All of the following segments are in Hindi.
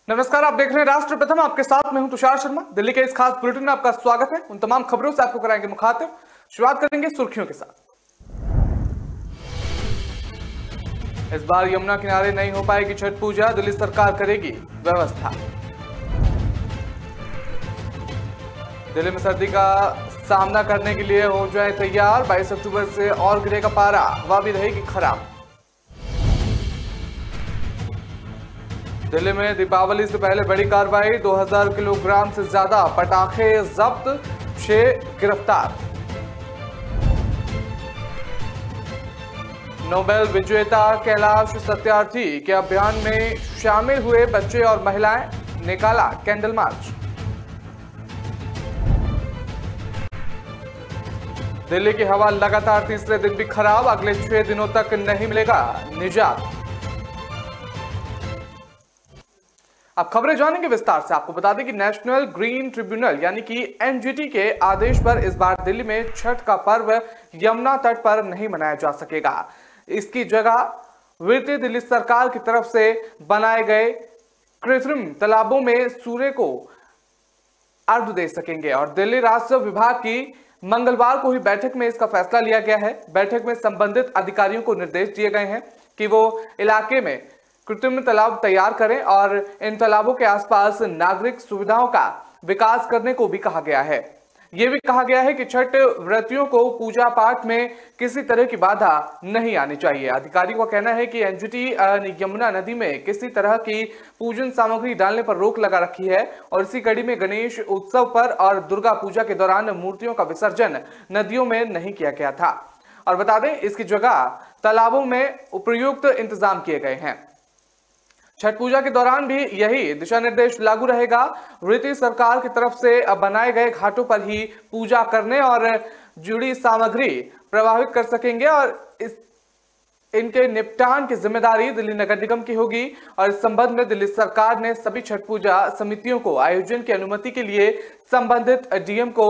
नमस्कार, आप देख रहे हैं राष्ट्र प्रथम। आपके साथ मैं हूं तुषार शर्मा। दिल्ली के इस खास बुलेटिन में आपका स्वागत है। उन तमाम खबरों से आपको कराएंगे मुखातिब। शुरुआत करेंगे सुर्खियों के साथ। इस बार यमुना किनारे नहीं हो पाएगी छठ पूजा, दिल्ली सरकार करेगी व्यवस्था। दिल्ली में सर्दी का सामना करने के लिए हो जाए तैयार। 22 अक्टूबर से और गिरेगा पारा, हवा भी रहेगी खराब। दिल्ली में दीपावली से पहले बड़ी कार्रवाई, 2000 किलोग्राम से ज्यादा पटाखे जब्त, 6 गिरफ्तार। नोबेल विजेता कैलाश सत्यार्थी के अभियान में शामिल हुए बच्चे और महिलाएं, निकाला कैंडल मार्च। दिल्ली की हवा लगातार तीसरे दिन भी खराब, अगले 6 दिनों तक नहीं मिलेगा निजात। अब खबरें जानेंगे विस्तार से। आपको बता दें कि नेशनल ग्रीन ट्रिब्यूनल यानी कि एनजीटी के आदेश पर इस बार दिल्ली में छठ का पर्व यमुना तट पर नहीं मनाया जा सकेगा। इसकी जगह वित्तीय दिल्ली सरकार की तरफ से बनाए गए कृत्रिम तालाबों में सूर्य को अर्घ्य दे सकेंगे। और दिल्ली राजस्व विभाग की मंगलवार को हुई बैठक में इसका फैसला लिया गया है। बैठक में संबंधित अधिकारियों को निर्देश दिए गए हैं कि वो इलाके में कृत्रिम तालाब तैयार करें और इन तालाबों के आसपास नागरिक सुविधाओं का विकास करने को भी कहा गया है। यह भी कहा गया है कि छठ व्रतियों को पूजा पाठ में किसी तरह की बाधा नहीं आनी चाहिए। अधिकारियों का कहना है कि एनजीटी यमुना नदी में किसी तरह की पूजन सामग्री डालने पर रोक लगा रखी है और इसी कड़ी में गणेश उत्सव पर और दुर्गा पूजा के दौरान मूर्तियों का विसर्जन नदियों में नहीं किया गया था। और बता दें, इसकी जगह तालाबों में उपयुक्त इंतजाम किए गए हैं। छठ पूजा के दौरान भी यही दिशा निर्देश लागू रहेगा। वित्तीय सरकार की तरफ से बनाए गए घाटों पर ही पूजा करने और जुड़ी सामग्री प्रभावित कर सकेंगे और इनके निपटान की जिम्मेदारी दिल्ली नगर निगम की होगी। और इस संबंध में दिल्ली सरकार ने सभी छठ पूजा समितियों को आयोजन की अनुमति के लिए संबंधित डीएम को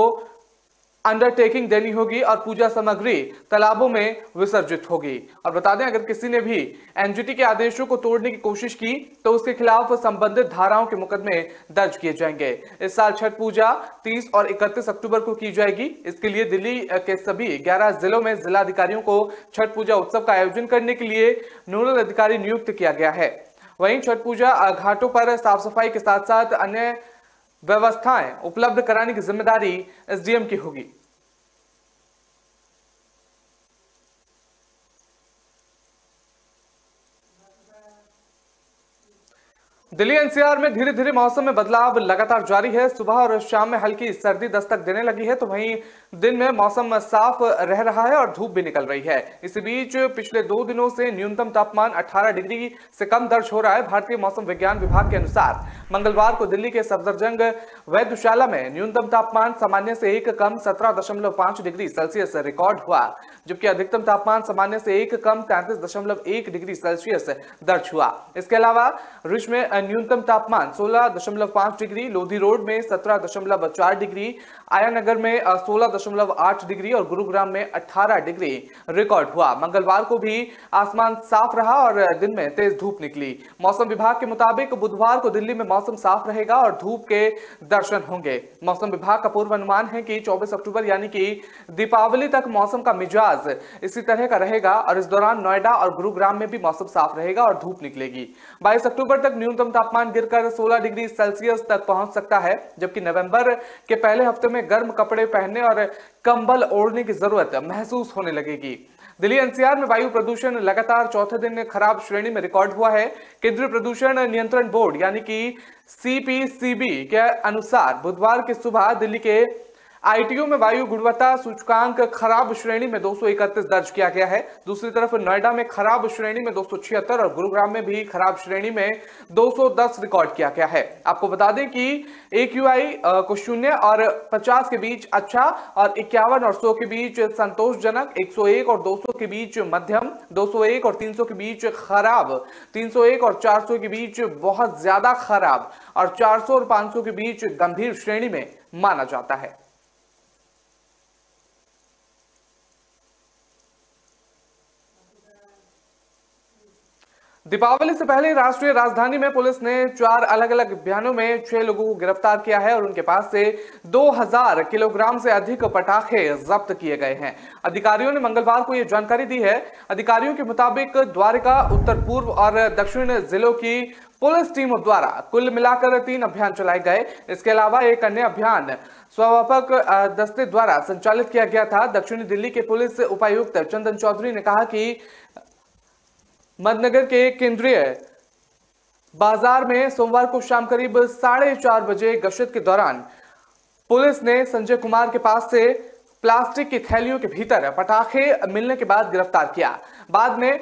अंडरटेकिंग देनी होगी और पूजा सामग्री तालाबों में विसर्जित होगी। और बता दें, अगर किसी ने भी एनजीटी के आदेशों को तोड़ने की कोशिश की तो उसके खिलाफ संबंधित धाराओं के मुकदमे दर्ज किए जाएंगे। इस साल छठ पूजा 30 और 31 अक्टूबर को की जाएगी। इसके लिए दिल्ली के सभी 11 जिलों में जिलाधिकारियों को छठ पूजा उत्सव का आयोजन करने के लिए नोडल अधिकारी नियुक्त किया गया है। वहीं छठ पूजा घाटों पर साफ सफाई के साथ साथ अन्य व्यवस्थाएं उपलब्ध कराने की जिम्मेदारी एसडीएम की होगी। दिल्ली एनसीआर में धीरे धीरे मौसम में बदलाव लगातार जारी है। सुबह और शाम में हल्की सर्दी दस्तक देने लगी है, तो वहीं दिन में मौसम साफ रह रहा है और धूप भी निकल रही है। इसी बीच पिछले 2 दिनों से न्यूनतम तापमान 18 डिग्री से कम दर्ज हो रहा है। भारतीय मौसम विज्ञान विभाग के अनुसार मंगलवार को दिल्ली के सफदरजंग वैद्यशाला में न्यूनतम तापमान सामान्य से 1 कम 17.5 डिग्री सेल्सियस रिकॉर्ड हुआ, जबकि अधिकतम तापमान सामान्य से 1 कम 33.1 डिग्री सेल्सियस दर्ज हुआ। इसके अलावा रिच में न्यूनतम तापमान 16.5 डिग्री, लोधी रोड में 17.4 डिग्री, आयानगर में 16.8 डिग्री और गुरुग्राम में 18 डिग्री रिकॉर्ड हुआ। मंगलवार को भी आसमान साफ रहा और दिन में तेज धूप निकली। मौसम विभाग के मुताबिक बुधवार को दिल्ली में मौसम साफ रहेगा और धूप के दर्शन होंगे। मौसम विभाग का पूर्वानुमान है कि 24 अक्टूबर यानी कि दीपावली तक मौसम का मिजाज इसी तरह का रहेगा और इस दौरान नोएडा और गुरुग्राम में भी मौसम साफ रहेगा और धूप निकलेगी। 22 अक्टूबर तक न्यूनतम तापमान गिरकर 16 डिग्री सेल्सियस तक पहुंच सकता है, जबकि नवंबर के पहले हफ्ते में गर्म कपड़े पहनने और कंबल ओढ़ने की जरूरत महसूस होने लगेगी। दिल्ली एनसीआर में वायु प्रदूषण लगातार चौथे दिन खराब श्रेणी में रिकॉर्ड हुआ है। केंद्रीय प्रदूषण नियंत्रण बोर्ड यानी कि सीपीसीबी के अनुसार बुधवार की सुबह दिल्ली के आईटीओ में वायु गुणवत्ता सूचकांक खराब श्रेणी में 231 दर्ज किया गया है। दूसरी तरफ नोएडा में खराब श्रेणी में 276 और गुरुग्राम में भी खराब श्रेणी में 210 रिकॉर्ड किया गया है। आपको बता दें कि AQI को 0 और 50 के बीच अच्छा और 51 और 100 के बीच संतोषजनक, 101 और 200 के बीच मध्यम, 201 और 300 के बीच खराब, 301 और 400 के बीच बहुत ज्यादा खराब और 400 और 500 के बीच गंभीर श्रेणी में माना जाता है। दीपावली से पहले राष्ट्रीय राजधानी में पुलिस ने 4 अलग अलग अभियानों में 6 लोगों को गिरफ्तार किया है और उनके पास से 2000 किलोग्राम से अधिक पटाखे जब्त किए गए हैं। अधिकारियों ने मंगलवार को यह जानकारी दी है। अधिकारियों के मुताबिक द्वारका, उत्तर पूर्व और दक्षिण जिलों की पुलिस टीमों द्वारा कुल मिलाकर 3 अभियान चलाए गए। इसके अलावा एक अन्य अभियान स्वव्यापक दस्ते द्वारा संचालित किया गया था। दक्षिणी दिल्ली के पुलिस उपायुक्त चंदन चौधरी ने कहा कि मदनगर के केंद्रीय बाजार में सोमवार को शाम करीब 4:30 बजे गश्त के दौरान पुलिस ने संजय कुमार के पास से प्लास्टिक की थैलियों के भीतर पटाखे मिलने के बाद गिरफ्तार किया। बाद में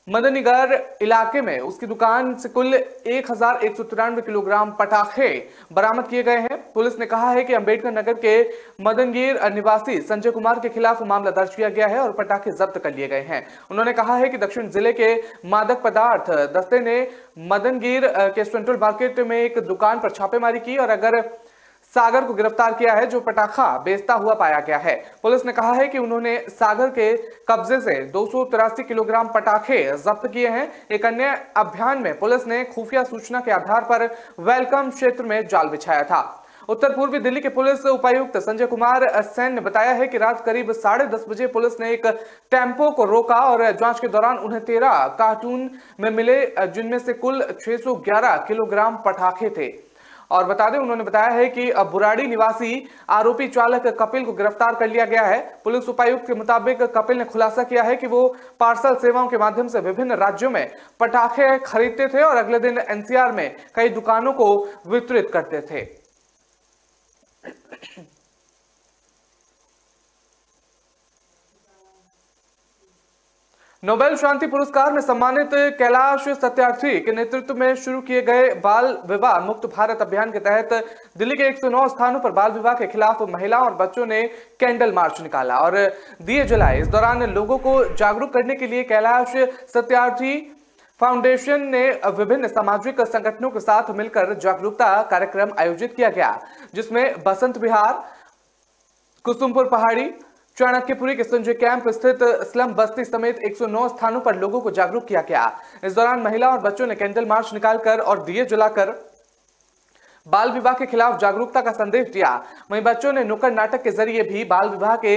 मदनगर इलाके में उसकी दुकान से कुल 1193 किलोग्राम पटाखे बरामद किए गए हैं। पुलिस ने कहा है कि अंबेडकर नगर के मदनगीर निवासी संजय कुमार के खिलाफ मामला दर्ज किया गया है और पटाखे जब्त कर लिए गए हैं। उन्होंने कहा है कि दक्षिण जिले के मादक पदार्थ दस्ते ने मदनगीर के सेंट्रल मार्केट में एक दुकान पर छापेमारी की और अगर सागर को गिरफ्तार किया है जो पटाखा बेचता हुआ पाया गया है। पुलिस ने कहा है कि उन्होंने सागर के कब्जे से 283 किलोग्राम पटाखे जब्त किए हैं। एक अन्य अभियान में पुलिस ने खुफिया सूचना के आधार पर वेलकम क्षेत्र में जाल बिछाया था। उत्तर पूर्वी दिल्ली के पुलिस उपायुक्त संजय कुमार सेन ने बताया है कि रात करीब 10:30 बजे पुलिस ने एक टेम्पो को रोका और जांच के दौरान उन्हें 13 कार्टून में मिले, जिनमें से कुल 611 किलोग्राम पटाखे थे। और बता दें, उन्होंने बताया है कि बुराड़ी निवासी आरोपी चालक कपिल को गिरफ्तार कर लिया गया है। पुलिस उपायुक्त के मुताबिक कपिल ने खुलासा किया है कि वो पार्सल सेवाओं के माध्यम से विभिन्न राज्यों में पटाखे खरीदते थे और अगले दिन एनसीआर में कई दुकानों को वितरित करते थे। नोबेल शांति पुरस्कार में सम्मानित कैलाश सत्यार्थी के नेतृत्व में शुरू किए गए बाल विवाह मुक्त भारत अभियान के तहत दिल्ली के 109 स्थानों पर बाल विवाह के खिलाफ महिलाओं और बच्चों ने कैंडल मार्च निकाला और दिए जलाए। इस दौरान लोगों को जागरूक करने के लिए कैलाश सत्यार्थी फाउंडेशन ने विभिन्न सामाजिक संगठनों के साथ मिलकर जागरूकता कार्यक्रम आयोजित किया गया, जिसमें बसंत विहार, कुसुमपुर पहाड़ी, चाणक्यपुरी के संजय कैंप स्थित स्लम बस्ती समेत 109 स्थानों पर लोगों को जागरूक किया गया। इस दौरान महिला और बच्चों ने कैंडल मार्च निकालकर और दिए जलाकर बाल विवाह के खिलाफ जागरूकता का संदेश दिया। वहीं बच्चों ने नुक्कड़ नाटक के जरिए भी बाल विवाह के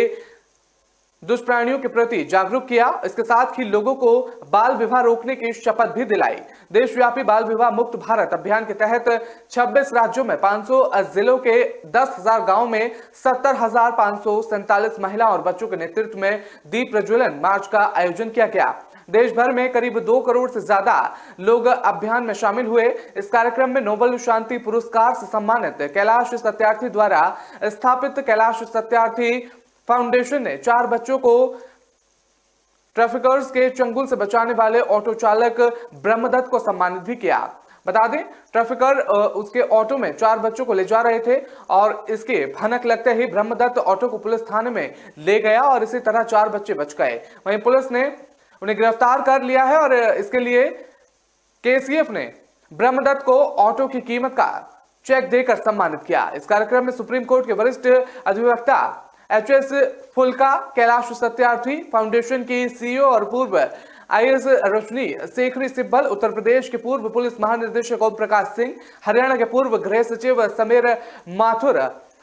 दुष्प्राणियों के प्रति जागरूक किया। इसके साथ ही लोगों को बाल विवाह रोकने की शपथ भी दिलाई। देशव्यापी बाल विवाह मुक्त भारत अभियान के तहत 26 राज्यों में 500 जिलों के 10,000 गांवों में 70,547 महिला और बच्चों के नेतृत्व में दीप प्रज्वलन मार्च का आयोजन किया गया। देश भर में करीब 2 करोड़ से ज्यादा लोग अभियान में शामिल हुए। इस कार्यक्रम में नोबेल शांति पुरस्कार से सम्मानित कैलाश सत्यार्थी द्वारा स्थापित कैलाश सत्यार्थी फाउंडेशन ने 4 बच्चों को ट्रैफिकर्स के चंगुल से बचाने वाले ऑटो चालक ब्रह्मदत्त को सम्मानित भी किया। बता दें, ट्रैफिकर उसके ऑटो में 4 बच्चों को ले जा रहे थे और इसके भनक लगते ही ब्रह्मदत्त ऑटो को पुलिस थाने में ले गया और इसी तरह 4 बच्चे बच गए। वहीं पुलिस ने उन्हें गिरफ्तार कर लिया है और इसके लिए केसीएफ ने ब्रह्मदत्त को ऑटो की कीमत का चेक देकर सम्मानित किया। इस कार्यक्रम में सुप्रीम कोर्ट के वरिष्ठ अधिवक्ता एचएस फुल्का, कैलाश सत्यार्थी फाउंडेशन की सीईओ और पूर्व आईएएस रोशनी शेखरी सिब्बल, उत्तर प्रदेश के पूर्व पुलिस महानिदेशक ओम प्रकाश सिंह, हरियाणा के पूर्व गृह सचिव समीर माथुर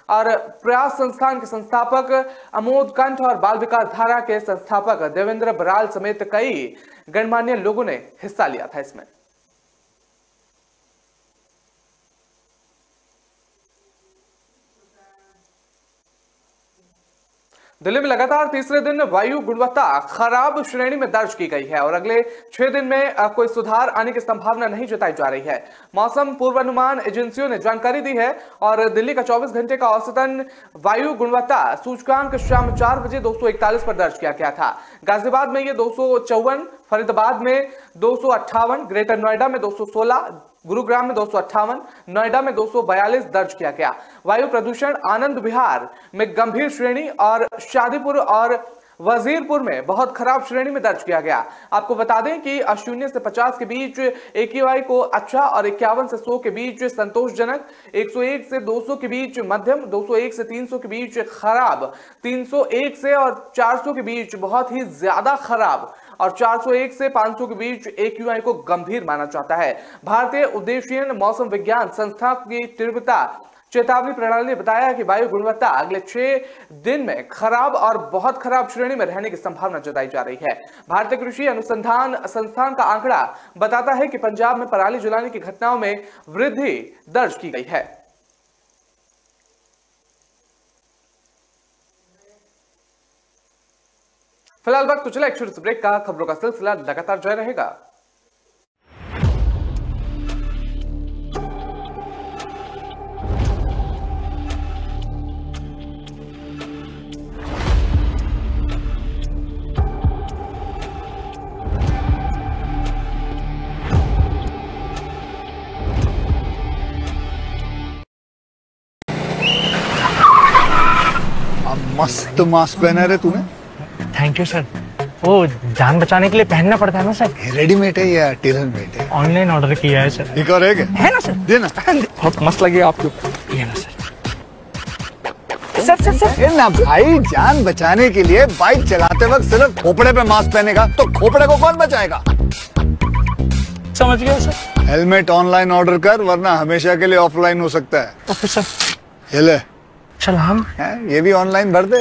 और प्रयास संस्थान के संस्थापक अमोद कंठ और बाल विकास धारा के संस्थापक देवेंद्र बराल समेत कई गणमान्य लोगों ने हिस्सा लिया था। इसमें दिल्ली में लगातार तीसरे दिन वायु गुणवत्ता खराब श्रेणी में दर्ज की गई है और अगले 6 दिन में कोई सुधार आने की संभावना नहीं जताई जा रही है। मौसम पूर्वानुमान एजेंसियों ने जानकारी दी है और दिल्ली का 24 घंटे का औसतन वायु गुणवत्ता सूचकांक शाम 4 बजे 241 पर दर्ज किया गया था। गाजियाबाद में ये 254, फरीदाबाद में 258, ग्रेटर नोएडा में 216, गुरुग्राम में 258, नोएडा में 242 दर्ज किया गया। वायु प्रदूषण आनंद विहार में गंभीर श्रेणी और शादीपुर और वजीरपुर में बहुत खराब श्रेणी में दर्ज किया गया। आपको बता दें कि 0 से 50 के बीच AQI को अच्छा और 51 से 100 के बीच संतोषजनक, 101 से 200 के बीच मध्यम, 201 से 300 के बीच खराब, 301 से और 400 के बीच बहुत ही ज्यादा खराब और 401 से 500 के बीच AQI को गंभीर माना जाता है। भारतीय उद्देशीय मौसम विज्ञान संस्था की तीव्रता चेतावनी प्रणाली ने बताया कि वायु गुणवत्ता अगले 6 दिन में खराब और बहुत खराब श्रेणी में रहने की संभावना जताई जा रही है। भारतीय कृषि अनुसंधान संस्थान का आंकड़ा बताता है कि पंजाब में पराली जलाने की घटनाओं में वृद्धि दर्ज की गई है। फिलहाल वक्त चला एक छोटे ब्रेक का। खबरों का सिलसिला लगातार जारी रहेगा। मस्त मास्क पहना रे तूने। Thank you sir. वो जान बचाने के लिए पहनना पड़ता है ना सर। रेडीमेड है या टेलर मेड है? ऑनलाइन ऑर्डर किया है सर। एक और है ना सर? देना। बहुत मस्त लगे आपको। ये ना सर। सर ना भाई, जान बचाने के लिए बाइक चलाते वक्त सिर्फ खोपड़े पे मास्क पहनेगा तो खोपड़े को कौन बचाएगा? समझ गया सर। हेलमेट ऑनलाइन ऑर्डर कर, वरना हमेशा के लिए ऑफलाइन हो सकता है। Okay sir. ये ले। चल हम ये भी ऑनलाइन भर दे।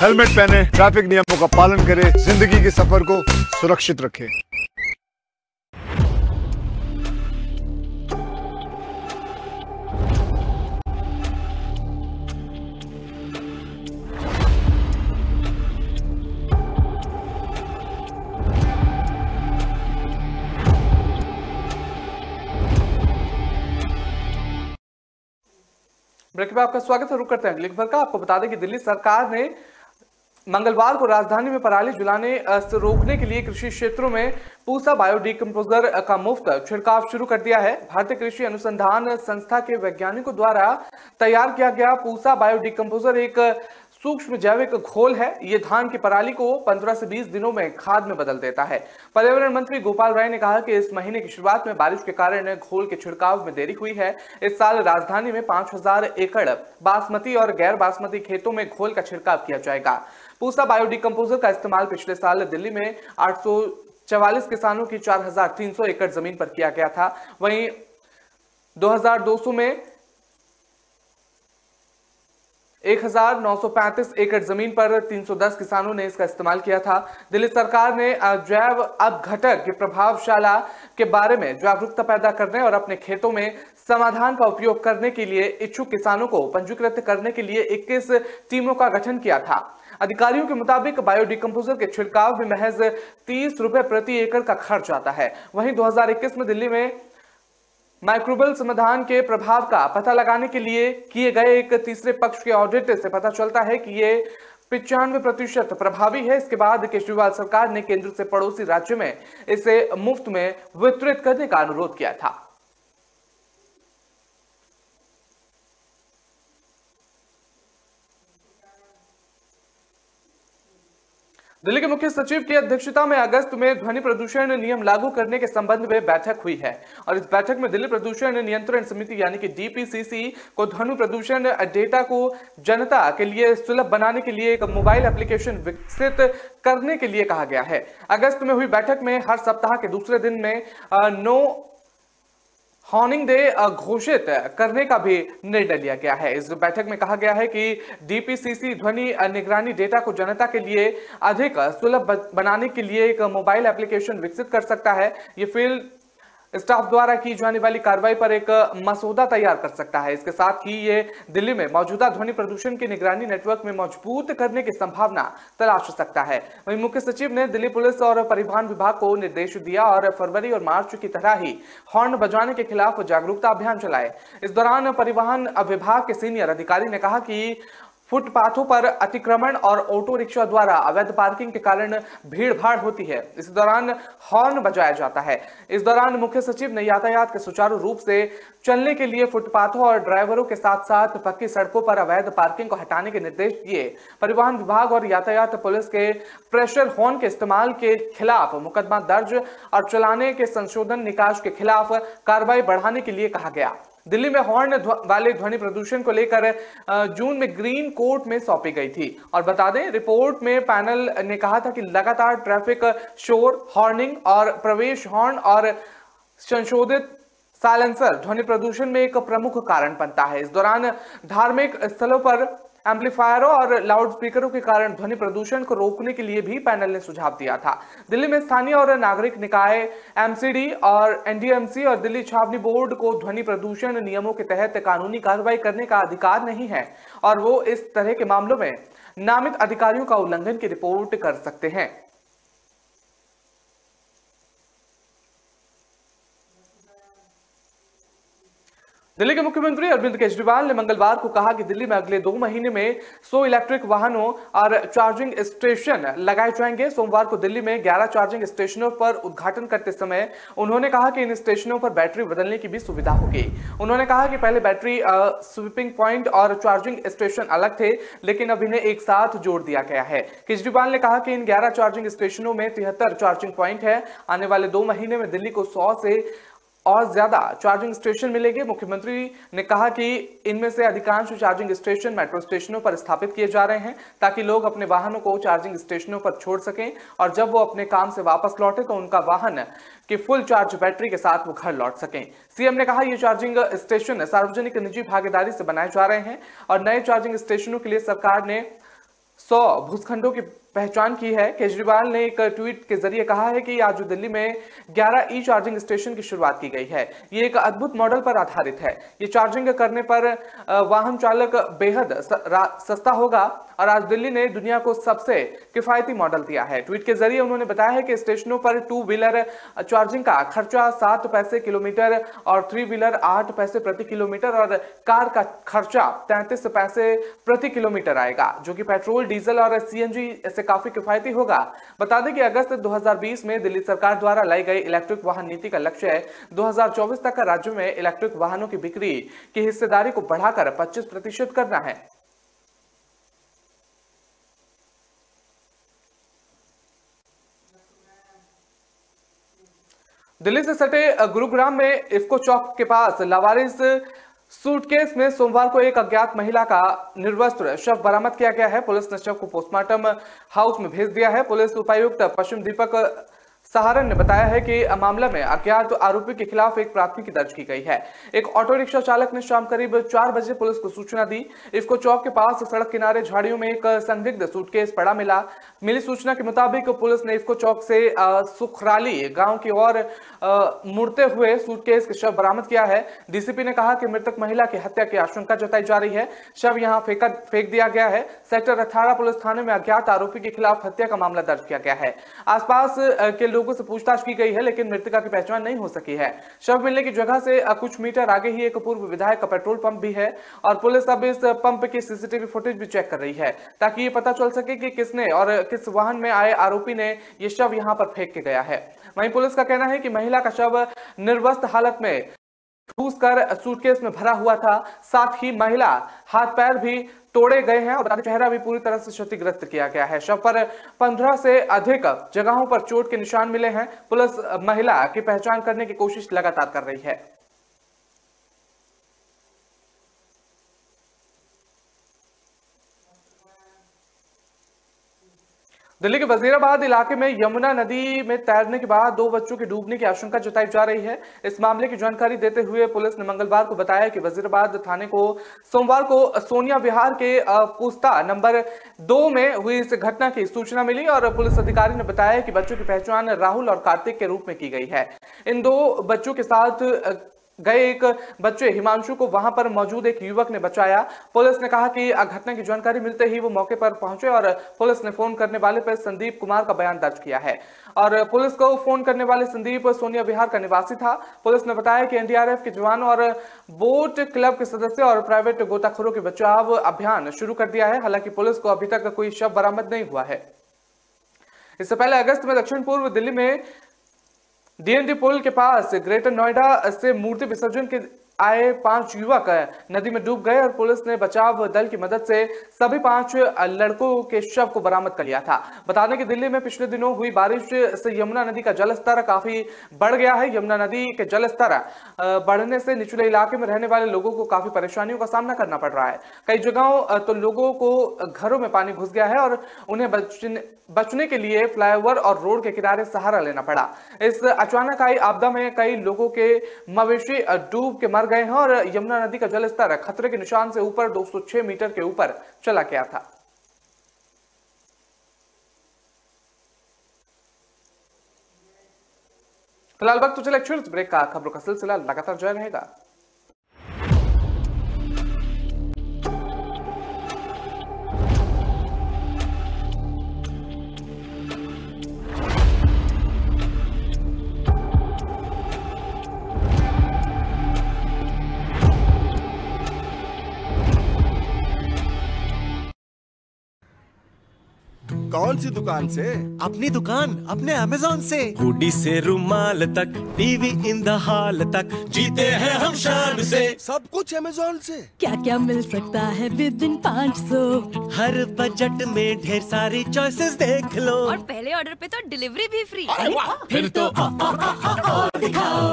हेलमेट पहने, ट्रैफिक नियमों का पालन करे, जिंदगी के सफर को सुरक्षित रखे। ब्रेक में आपका स्वागत है। रुक करते हैं अगली खबर का। आपको बता दें कि दिल्ली सरकार ने मंगलवार को राजधानी में पराली जलाने से रोकने के लिए कृषि क्षेत्रों में पूसा बायोडिकम्पोजर का मुफ्त छिड़काव शुरू कर दिया है। भारतीय कृषि अनुसंधान संस्था के वैज्ञानिकों द्वारा तैयार किया गया पूसा बायोडिकम्पोजर एक सूक्ष्म जैविक घोल है। ये धान की पराली को 15 से 20 दिनों में खाद में बदल देता है। पर्यावरण मंत्री गोपाल राय ने कहा कि इस महीने की शुरुआत में बारिश के कारण घोल के छिड़काव में देरी हुई है। इस साल राजधानी में 5000 एकड़ बासमती और गैर बासमती खेतों में घोल का छिड़काव किया जाएगा। पूसा बायोडिकम्पोजर का इस्तेमाल पिछले साल दिल्ली में 844 किसानों की 4300 एकड़ जमीन पर किया गया था। वहीं 2200 में 1935 एकड़ जमीन पर 310 किसानों ने इसका इस्तेमाल किया था। दिल्ली सरकार ने जैव अपघटक की प्रभावशाला के बारे में जागरूकता पैदा करने और अपने खेतों में समाधान का उपयोग करने के लिए इच्छुक किसानों को पंजीकृत करने के लिए 21 टीमों का गठन किया था। अधिकारियों के मुताबिक बायोडिकम्पोजर के छिड़काव में महज 30 रुपए प्रति एकड़ का खर्च आता है। वहीं 2021 में दिल्ली में माइक्रोबियल समाधान के प्रभाव का पता लगाने के लिए किए गए एक तीसरे पक्ष के ऑडिट से पता चलता है कि ये 95% प्रभावी है। इसके बाद केजरीवाल सरकार ने केंद्र से पड़ोसी राज्य में इसे मुफ्त में वितरित करने का अनुरोध किया था। दिल्ली के मुख्य सचिव की अध्यक्षता में अगस्त में ध्वनि प्रदूषण नियम लागू करने के संबंध में बैठक हुई है और इस बैठक में दिल्ली प्रदूषण नियंत्रण समिति यानी कि DPCC को ध्वनि प्रदूषण डेटा को जनता के लिए सुलभ बनाने के लिए एक मोबाइल एप्लीकेशन विकसित करने के लिए कहा गया है। अगस्त में हुई बैठक में हर सप्ताह के दूसरे दिन में नो हॉर्निंग डे घोषित करने का भी निर्णय लिया गया है। इस बैठक में कहा गया है कि DPCC ध्वनि निगरानी डेटा को जनता के लिए अधिक सुलभ बनाने के लिए एक मोबाइल एप्लीकेशन विकसित कर सकता है। ये फील्ड स्टाफ द्वारा की जाने वाली कार्रवाई पर एक मसौदा तैयार कर सकता है। इसके साथ ही ये दिल्ली में मौजूदा ध्वनि प्रदूषण की निगरानी नेटवर्क में मजबूत करने की संभावना तलाश सकता है। वहीं मुख्य सचिव ने दिल्ली पुलिस और परिवहन विभाग को निर्देश दिया और फरवरी और मार्च की तरह ही हॉर्न बजाने के खिलाफ जागरूकता अभियान चलाए। इस दौरान परिवहन विभाग के सीनियर अधिकारी ने कहा कि फुटपाथों पर अतिक्रमण और ऑटो रिक्शा द्वारा अवैध पार्किंग के कारण भीड़ भाड़ होती है। इस दौरान हॉर्न बजाया जाता है। इस दौरान मुख्य सचिव ने यातायात के सुचारू रूप से चलने के लिए फुटपाथों और ड्राइवरों के साथ साथ पक्की सड़कों पर अवैध पार्किंग को हटाने के निर्देश दिए। परिवहन विभाग और यातायात पुलिस के प्रेशर हॉर्न के इस्तेमाल के खिलाफ मुकदमा दर्ज और चलाने के संशोधन निकास के खिलाफ कार्रवाई बढ़ाने के लिए कहा गया। दिल्ली में हॉर्न वाले ध्वनि प्रदूषण को लेकर जून में ग्रीन कोर्ट में सौंपी गई थी। और बता दें, रिपोर्ट में पैनल ने कहा था कि लगातार ट्रैफिक शोर, हॉर्निंग और प्रवेश हॉर्न और संशोधित साइलेंसर ध्वनि प्रदूषण में एक प्रमुख कारण बनता है। इस दौरान धार्मिक स्थलों पर एम्पलीफायरों और लाउड स्पीकरों के कारण ध्वनि प्रदूषण को रोकने के लिए भी पैनल ने सुझाव दिया था। दिल्ली में स्थानीय और नागरिक निकाय एमसीडी और एनडीएमसी और दिल्ली छावनी बोर्ड को ध्वनि प्रदूषण नियमों के तहत कानूनी कार्रवाई करने का अधिकार नहीं है और वो इस तरह के मामलों में नामित अधिकारियों का उल्लंघन की रिपोर्ट कर सकते हैं। दिल्ली के मुख्यमंत्री अरविंद केजरीवाल ने मंगलवार को कहा कि दिल्ली में अगले 2 महीने में 100 इलेक्ट्रिक वाहनों और चार्जिंग स्टेशन लगाए जाएंगे। सोमवार को दिल्ली में 11 चार्जिंग स्टेशनों पर उद्घाटन करते समय उन्होंने कहा कि इन स्टेशनों पर बैटरी बदलने की भी सुविधा होगी। उन्होंने कहा कि पहले बैटरी स्विपिंग पॉइंट और चार्जिंग स्टेशन अलग थे, लेकिन अब इन्हें एक साथ जोड़ दिया गया है। केजरीवाल ने कहा कि इन 11 चार्जिंग स्टेशनों में 73 चार्जिंग पॉइंट है। आने वाले 2 महीने में दिल्ली को 100 से और ज्यादा चार्जिंग स्टेशन मिलेंगे। मुख्यमंत्री ने कहा कि इनमें से अधिकांश चार्जिंग स्टेशन मेट्रो स्टेशनों पर स्थापित किए जा रहे हैं ताकि लोग अपने वाहनों को चार्जिंग स्टेशनों पर छोड़ सकें और जब वो अपने काम से वापस लौटे तो उनका वाहन की फुल चार्ज बैटरी के साथ वो घर लौट सकें। सीएम ने कहा ये चार्जिंग स्टेशन सार्वजनिक निजी भागीदारी से बनाए जा रहे हैं और नए चार्जिंग स्टेशनों के लिए सरकार ने 100 भूखंडों की पहचान की है। केजरीवाल ने एक ट्वीट के जरिए कहा है कि आज दिल्ली में 11 ई चार्जिंग स्टेशन की शुरुआत की गई है। ये एक अद्भुत मॉडल पर आधारित है। ये चार्जिंग करने पर वाहन चालक बेहद सस्ता होगा और आज दिल्ली ने दुनिया को सबसे किफायती मॉडल दिया है। ट्वीट के जरिए उन्होंने बताया है कि स्टेशनों पर 2 व्हीलर चार्जिंग का खर्चा 7 पैसे किलोमीटर और 3 व्हीलर 8 पैसे प्रति किलोमीटर और कार का खर्चा 33 पैसे प्रति किलोमीटर आएगा, जो कि पेट्रोल, डीजल और सीएनजी काफी किफायती होगा। बता दें कि अगस्त 2020 में दिल्ली सरकार द्वारा लाई गई इलेक्ट्रिक वाहन नीति का लक्ष्य है 2024 तक राज्य में इलेक्ट्रिक वाहनों की बिक्री की हिस्सेदारी को बढ़ाकर 25% करना है। दिल्ली से सटे गुरुग्राम में इफ्को चौक के पास लावारिस सूटकेस में सोमवार को एक अज्ञात महिला का निर्वस्त्र शव बरामद किया गया है। पुलिस ने शव को पोस्टमार्टम हाउस में भेज दिया है। पुलिस उपायुक्त पश्चिम दीपक सहारन ने बताया है कि मामला में अज्ञात आरोपी के खिलाफ एक प्राथमिकी दर्ज की गई है। एक ऑटो रिक्शा चालक ने शाम करीब 4 बजे पुलिस को सूचना दी। इफ्को चौक के पास सड़क किनारे झाड़ियों में एक संदिग्ध सूटकेस पड़ा मिली सूचना के मुताबिक पुलिस ने इफ्को चौक से सुखराली गांव की ओर मुड़ते हुए सूटकेस के शव बरामद किया है। डीसीपी ने कहा कि मृतक महिला की हत्या की आशंका जताई जा रही है। शव यहां फेंक दिया गया है। सेक्टर 18 पुलिस थाने में अज्ञात आरोपी के खिलाफ हत्या का मामला दर्ज किया गया है। आसपास के लोगों से पूछताछ की गई है, लेकिन मृतका की पहचान नहीं हो सकी है। शव मिलने की जगह से कुछ मीटर आगे ही एक पूर्व विधायक का पेट्रोल पंप भी है और पुलिस अब इस पंप की सीसीटीवी फुटेज भी चेक कर रही है ताकि ये पता चल सके कि किसने और किस वाहन में आए आरोपी ने ये शव यहां पर फेंक के गया है। वहीं पुलिस का कहना है कि महिला का शव निर्वस्त्र हालत में ठूस कर सूटकेस में भरा हुआ था। साथ ही महिला हाथ पैर भी तोड़े गए हैं और चेहरा भी पूरी तरह से क्षतिग्रस्त किया गया है। शव पर 15 से अधिक जगहों पर चोट के निशान मिले हैं। पुलिस महिला की पहचान करने की कोशिश लगातार कर रही है। दिल्ली के वजीराबाद इलाके में यमुना नदी में तैरने के बाद 2 बच्चों के डूबने की आशंका जताई जा रही है। इस मामले की जानकारी देते हुए पुलिस ने मंगलवार को बताया कि वजीराबाद थाने को सोमवार को सोनिया विहार के पुस्ता नंबर 2 में हुई इस घटना की सूचना मिली और पुलिस अधिकारी ने बताया कि बच्चों की पहचान राहुल और कार्तिक के रूप में की गई है। इन 2 बच्चों के साथ गए एक बच्चे हिमांशु को वहां पर मौजूद एक युवक ने बचाया। पुलिस ने कहा कि घटना की जानकारी मिलते ही वो मौके पर पहुंचे और पुलिस ने फोन करने वाले पर संदीप कुमार का बयान दर्ज किया है और पुलिस को फोन करने वाले संदीप सोनिया विहार का निवासी था। पुलिस ने बताया कि एनडीआरएफ के जवानों और बोट क्लब के सदस्य और प्राइवेट गोताखोरों के बचाव अभियान शुरू कर दिया है। हालांकि पुलिस को अभी तक कोई शव बरामद नहीं हुआ है। इससे पहले अगस्त में दक्षिण पूर्व दिल्ली में डीएनडी पुल के पास ग्रेटर नोएडा से मूर्ति विसर्जन के आए 5 युवक नदी में डूब गए और पुलिस ने बचाव दल की मदद से सभी 5 लड़कों के शव को बरामद कर लिया था। बता दें कि दिल्ली में पिछले दिनों हुई बारिश से यमुना नदी का जलस्तर काफी बढ़ गया है। यमुना नदी के जलस्तर बढ़ने से निचले इलाके में रहने वाले लोगों को काफी परेशानियों का सामना करना पड़ रहा है। कई जगहों तो लोगों को घरों में पानी घुस गया है और उन्हें बचने के लिए फ्लाईओवर और रोड के किनारे सहारा लेना पड़ा। इस अचानक आई आपदा में कई लोगों के मवेशी डूब के मर गए हैं और यमुना नदी का जलस्तर खतरे के निशान से ऊपर 206 मीटर के ऊपर चला गया था। फिलहाल वक्त तो चले ब्रेक का, खबरों का सिलसिला लगातार जारी रहेगा। कौन सी दुकान से? अपनी दुकान, अपने अमेज़न से। हुडी से रुमाल तक, टीवी इन द हॉल तक, जीते हैं हम शान से। सब कुछ अमेज़न से। क्या क्या मिल सकता है विद इन 500। हर बजट में ढेर सारी चॉइसेस देख लो, और पहले ऑर्डर पे तो डिलीवरी भी फ्री। फिर तो दिखाओ।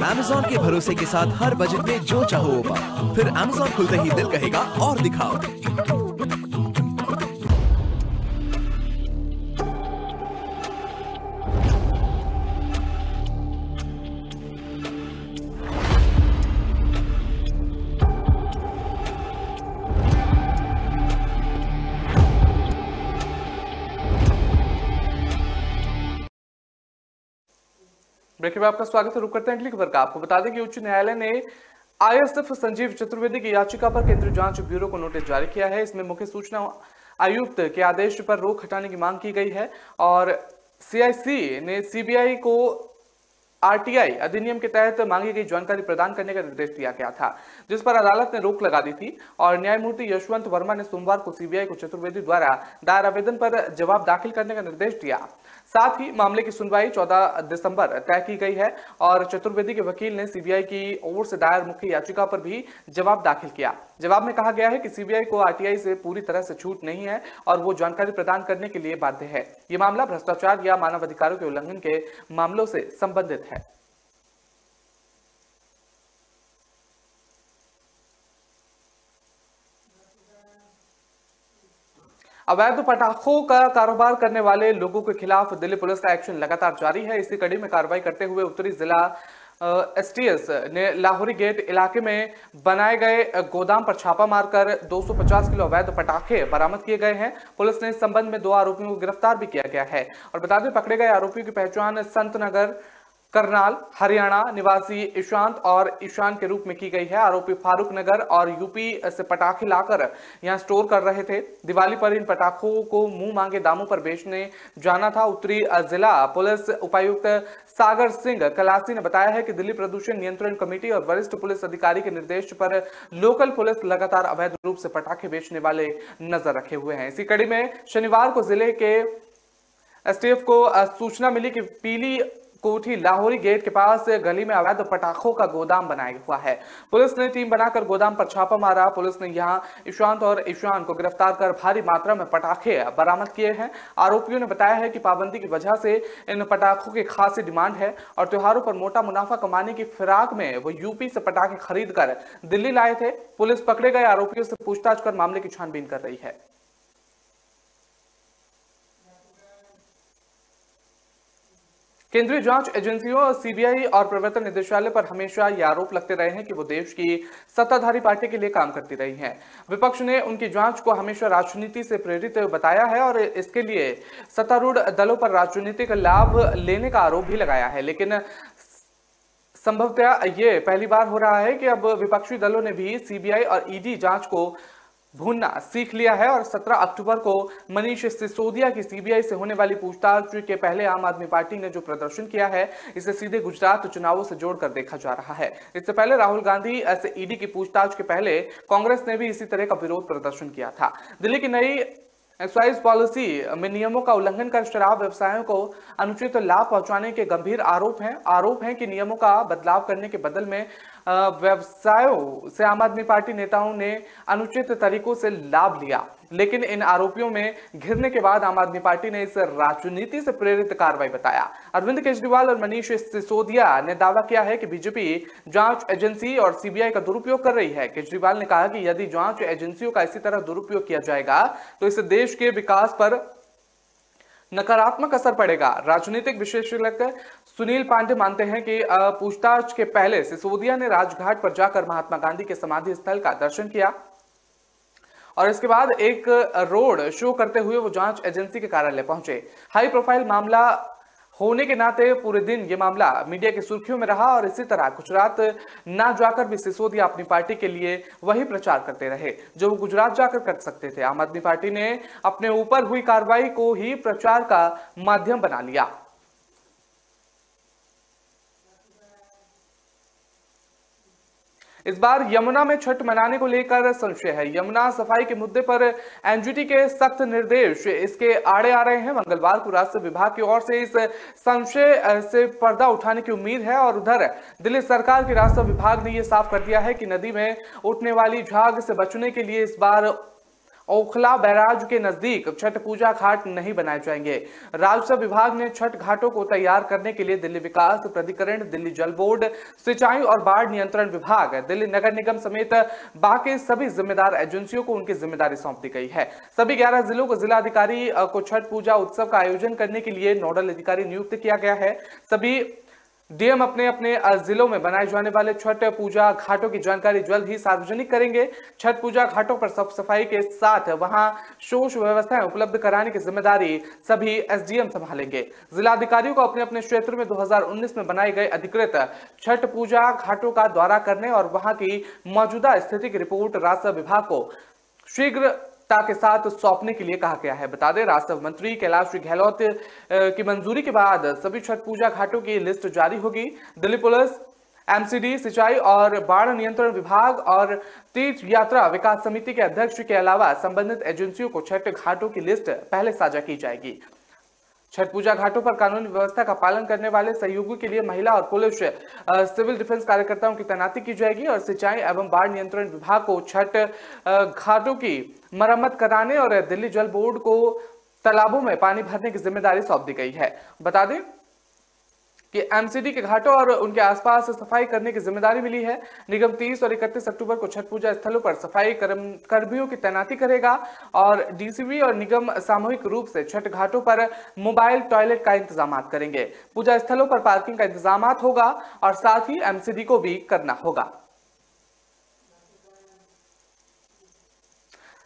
अमेज़न के भरोसे के साथ हर बजट में जो चाहो वो पाओ। फिर अमेज़न खुलते ही दिल कहेगा और दिखाओ। ब्रेक में आपका स्वागत है। रुक करते हैं अगली खबर का। आपको बता दें कि उच्च न्यायालय ने आईएसएफ संजीव चतुर्वेदी की याचिका पर केंद्रीय जांच ब्यूरो को नोटिस जारी किया है। इसमें मुख्य सूचना आयुक्त के आदेश पर रोक हटाने की मांग की गई है और सीआईसी ने सीबीआई को आरटीआई अधिनियम के तहत मांगी गई जानकारी प्रदान करने का निर्देश दिया गया था, जिस पर अदालत ने रोक लगा दी थी और न्यायमूर्ति यशवंत वर्मा ने सोमवार को सीबीआई को चतुर्वेदी द्वारा दायर आवेदन पर जवाब दाखिल करने का निर्देश दिया। साथ ही मामले की सुनवाई 14 दिसंबर तय की गई है और चतुर्वेदी के वकील ने सीबीआई की ओर से दायर मुख्य याचिका पर भी जवाब दाखिल किया। जवाब में कहा गया है कि सीबीआई को आरटीआई से पूरी तरह से छूट नहीं है और वो जानकारी प्रदान करने के लिए बाध्य है। ये मामला भ्रष्टाचार या मानव अधिकारों के उल्लंघन के मामलों से संबंधित है। अवैध पटाखों का कारोबार करने वाले लोगों के खिलाफ दिल्ली पुलिस का एक्शन लगातार जारी है। इसी कड़ी में कार्रवाई करते हुए उत्तरी जिला एसटीएस ने लाहौरी गेट इलाके में बनाए गए गोदाम पर छापा मारकर 250 किलो अवैध पटाखे बरामद किए गए हैं। पुलिस ने इस संबंध में 2 आरोपियों को गिरफ्तार भी किया गया है और बता दें पकड़े गए आरोपियों की पहचान संतनगर करनाल हरियाणा निवासी ईशांत और ईशान के रूप में की गई है। आरोपी फारूक नगर और यूपी से पटाखे लाकर यहां स्टोर कर रहे थे। दिवाली पर इन पटाखों को मुंह मांगे दामों पर बेचने जाना था। उत्तरी जिला पुलिस उपायुक्त सागर सिंह कलासी ने बताया है कि दिल्ली प्रदूषण नियंत्रण कमेटी और वरिष्ठ पुलिस अधिकारी के निर्देश पर लोकल पुलिस लगातार अवैध रूप से पटाखे बेचने वाले नजर रखे हुए हैं। इसी कड़ी में शनिवार को जिले के एसटीएफ को सूचना मिली कि पीली कोठी लाहौरी गेट के पास गली में अवैध पटाखों का गोदाम बनाया हुआ है। पुलिस ने टीम बनाकर गोदाम पर छापा मारा। पुलिस ने यहां ईशांत और ईशान को गिरफ्तार कर भारी मात्रा में पटाखे बरामद किए हैं। आरोपियों ने बताया है कि पाबंदी की वजह से इन पटाखों की खासी डिमांड है और त्योहारों पर मोटा मुनाफा कमाने की फिराक में वो यूपी से पटाखे खरीद कर दिल्ली लाए थे। पुलिस पकड़े गए आरोपियों से पूछताछ कर मामले की छानबीन कर रही है। केंद्रीय जांच एजेंसियों सीबीआई और प्रवर्तन निदेशालय पर हमेशा ये आरोप लगते रहे हैं कि वो देश की सत्ताधारी पार्टी के लिए काम करती रही हैं। विपक्ष ने उनकी जांच को हमेशा राजनीति से प्रेरित बताया है और इसके लिए सत्तारूढ़ दलों पर राजनीतिक लाभ लेने का आरोप भी लगाया है। लेकिन संभवतः ये पहली बार हो रहा है कि अब विपक्षी दलों ने भी सीबीआई और ईडी जांच को भूनना सीख लिया है और 17 अक्टूबर को मनीष सिसोदिया की सीबीआई से होने वाली पूछताछ के पहले आम आदमी पार्टी ने जो प्रदर्शन किया है इसे सीधे गुजरात चुनावों से जोड़कर देखा जा रहा है। इससे पहले राहुल गांधी से ईडी की पूछताछ के पहले कांग्रेस ने भी इसी तरह का विरोध प्रदर्शन किया था। दिल्ली की नई एक्साइज पॉलिसी में नियमों का उल्लंघन कर शराब व्यवसायों को अनुचित लाभ पहुंचाने के गंभीर आरोप हैं कि नियमों का बदलाव करने के बदल में व्यवसायों से आम आदमी पार्टी नेताओं ने अनुचित तरीकों से लाभ लिया, लेकिन इन आरोपियों में घिरने के बाद आम आदमी पार्टी ने इसे राजनीति से प्रेरित कार्रवाई बताया। अरविंद केजरीवाल और मनीष सिसोदिया ने दावा किया है कि बीजेपी जांच एजेंसी और सीबीआई का दुरुपयोग कर रही है। केजरीवाल ने कहा कि यदि जांच एजेंसियों का इसी तरह दुरुपयोग किया जाएगा तो इससे देश के विकास पर नकारात्मक असर पड़ेगा। राजनीतिक विशेषज्ञ सुनील पांडे मानते हैं कि पूछताछ के पहले सिसोदिया ने राजघाट पर जाकर महात्मा गांधी के समाधि स्थल का दर्शन किया और इसके बाद एक रोड शो करते हुए वो जांच एजेंसी के कार्यालय पहुंचे। हाई प्रोफाइल मामला होने के नाते पूरे दिन ये मामला मीडिया की सुर्खियों में रहा और इसी तरह गुजरात ना जाकर भी सिसोदिया अपनी पार्टी के लिए वही प्रचार करते रहे जो वो गुजरात जाकर कर सकते थे। आम आदमी पार्टी ने अपने ऊपर हुई कार्रवाई को ही प्रचार का माध्यम बना लिया। इस बार यमुना में छठ मनाने को लेकर संशय है। यमुना सफाई के मुद्दे पर एनजीटी के सख्त निर्देश इसके आड़े आ रहे हैं। मंगलवार को राजस्व विभाग की ओर से इस संशय से पर्दा उठाने की उम्मीद है और उधर दिल्ली सरकार के राजस्व विभाग ने यह साफ कर दिया है कि नदी में उठने वाली झाग से बचने के लिए इस बार ओखला बैराज के नजदीक छठ पूजा घाट नहीं बनाए जाएंगे। राजस्व विभाग ने छठ घाटों को तैयार करने के लिए दिल्ली विकास प्राधिकरण, दिल्ली जल बोर्ड, सिंचाई और बाढ़ नियंत्रण विभाग, दिल्ली नगर निगम समेत बाकी सभी जिम्मेदार एजेंसियों को उनकी जिम्मेदारी सौंप दी गई है। सभी 11 जिलों को जिलाधिकारी को छठ पूजा उत्सव का आयोजन करने के लिए नोडल अधिकारी नियुक्त किया गया है। सभी डीएम अपने अपने जिलों में बनाए जाने वाले छठ पूजा घाटों की जानकारी जल्द ही सार्वजनिक करेंगे। छठ पूजा घाटों पर साफ सफाई के साथ वहां शोष व्यवस्थाएं उपलब्ध कराने की जिम्मेदारी सभी एसडीएम संभालेंगे। जिलाधिकारियों को अपने अपने क्षेत्र में 2019 में बनाए गए अधिकृत छठ पूजा घाटों का दौरा करने और वहां की मौजूदा स्थिति की रिपोर्ट राजस्व विभाग को शीघ्रता के साथ सौंपने के लिए कहा गया है। बता दें, राजस्व मंत्री कैलाश गहलोत की मंजूरी के बाद सभी छठ पूजा घाटों की लिस्ट जारी होगी। दिल्ली पुलिस, एमसीडी, सिंचाई और बाढ़ नियंत्रण विभाग और तीर्थ यात्रा विकास समिति के अध्यक्ष के अलावा संबंधित एजेंसियों को छठ घाटों की लिस्ट पहले साझा की जाएगी। छठ पूजा घाटों पर कानूनी व्यवस्था का पालन करने वाले सहयोगियों के लिए महिला और पुलिस सिविल डिफेंस कार्यकर्ताओं की तैनाती की जाएगी और सिंचाई एवं बाढ़ नियंत्रण विभाग को छठ घाटों की मरम्मत कराने और दिल्ली जल बोर्ड को तालाबों में पानी भरने की जिम्मेदारी सौंप दी गई है। बता दें कि एमसीडी के घाटों और उनके आसपास सफाई करने की जिम्मेदारी मिली है। निगम 30 और 31 अक्टूबर को छठ पूजा स्थलों पर सफाई कर्मियों की तैनाती करेगा और डीसीबी और निगम सामूहिक रूप से छठ घाटों पर मोबाइल टॉयलेट का इंतजाम करेंगे। पूजा स्थलों पर पार्किंग का इंतजाम होगा और साथ ही एमसीडी को भी करना होगा।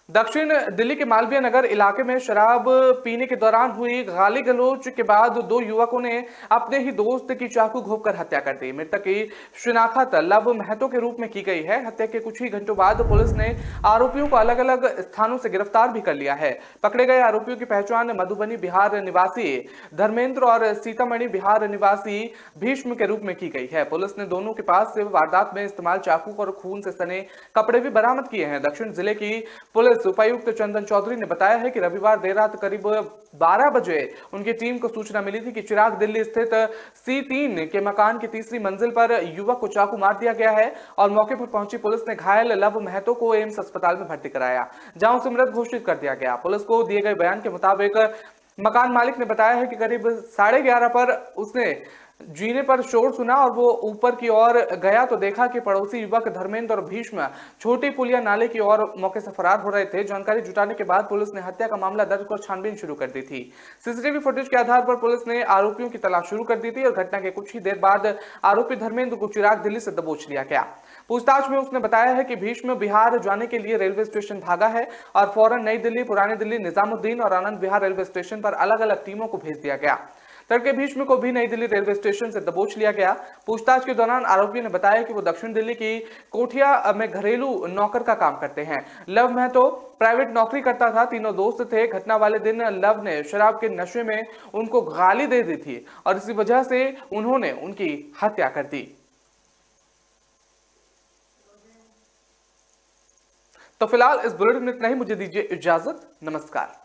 दक्षिण दिल्ली के मालवीय नगर इलाके में शराब पीने के दौरान हुई गाली गलौज के बाद 2 युवकों ने अपने ही दोस्त की चाकू घोंपकर हत्या कर दी। मृतक की शिनाख्त लव महतो के रूप में की गई है। हत्या के कुछ ही घंटों बाद पुलिस ने आरोपियों को अलग अलग स्थानों से गिरफ्तार भी कर लिया है। पकड़े गए आरोपियों की पहचान मधुबनी बिहार निवासी धर्मेंद्र और सीतामढ़ी बिहार निवासी भीष्म के रूप में की गई है। पुलिस ने दोनों के पास से वारदात में इस्तेमाल चाकू और खून से सने कपड़े भी बरामद किए हैं। दक्षिण जिले की पुलिस उपायुक्त चंदन चौधरी ने बताया है कि रविवार देर रात करीब 12 बजे उनकी टीम को सूचना मिली थी कि चिराग दिल्ली स्थित C3 के मकान की तीसरी मंजिल पर युवक को चाकू मार दिया गया है और मौके पर पहुंची पुलिस ने घायल लव महतो को एम्स अस्पताल में भर्ती कराया, जहां उसे मृत घोषित कर दिया गया। पुलिस को दिए गए बयान के मुताबिक मकान मालिक ने बताया है कि करीब 11:30 पर उसने जीने पर शोर सुना और वो ऊपर की ओर गया तो देखा कि पड़ोसी युवक धर्मेंद्र और भीष्म छोटी पुलिया नाले की ओर मौके से फरार हो रहे थे। जानकारी जुटाने के बाद पुलिस ने हत्या का मामला दर्ज कर छानबीन शुरू कर दी थी। सीसीटीवी फुटेज के आधार पर पुलिस ने आरोपियों की तलाश शुरू कर दी थी और घटना के कुछ ही देर बाद आरोपी धर्मेंद्र को चिराग दिल्ली से दबोच लिया गया। पूछताछ में उसने बताया है कि भीष्म बिहार जाने के लिए रेलवे स्टेशन भागा है और फौरन नई दिल्ली, पुरानी दिल्ली, निजामुद्दीन और आनंद विहार रेलवे स्टेशन पर अलग अलग टीमों को भेज दिया गया। तड़के भीष्म को भी नई दिल्ली रेलवे स्टेशन से दबोच लिया गया। पूछताछ के दौरान आरोपियों ने बताया कि वो दक्षिण दिल्ली की कोठिया में घरेलू नौकर का काम करते हैं। लव महतो प्राइवेट नौकरी करता था। तीनों दोस्त थे। घटना वाले दिन लव ने शराब के नशे में उनको गाली दे दी थी और इसी वजह से उन्होंने उनकी हत्या कर दी। तो फिलहाल इस बुलेटिन में इतना ही। मुझे दीजिए इजाजत। नमस्कार।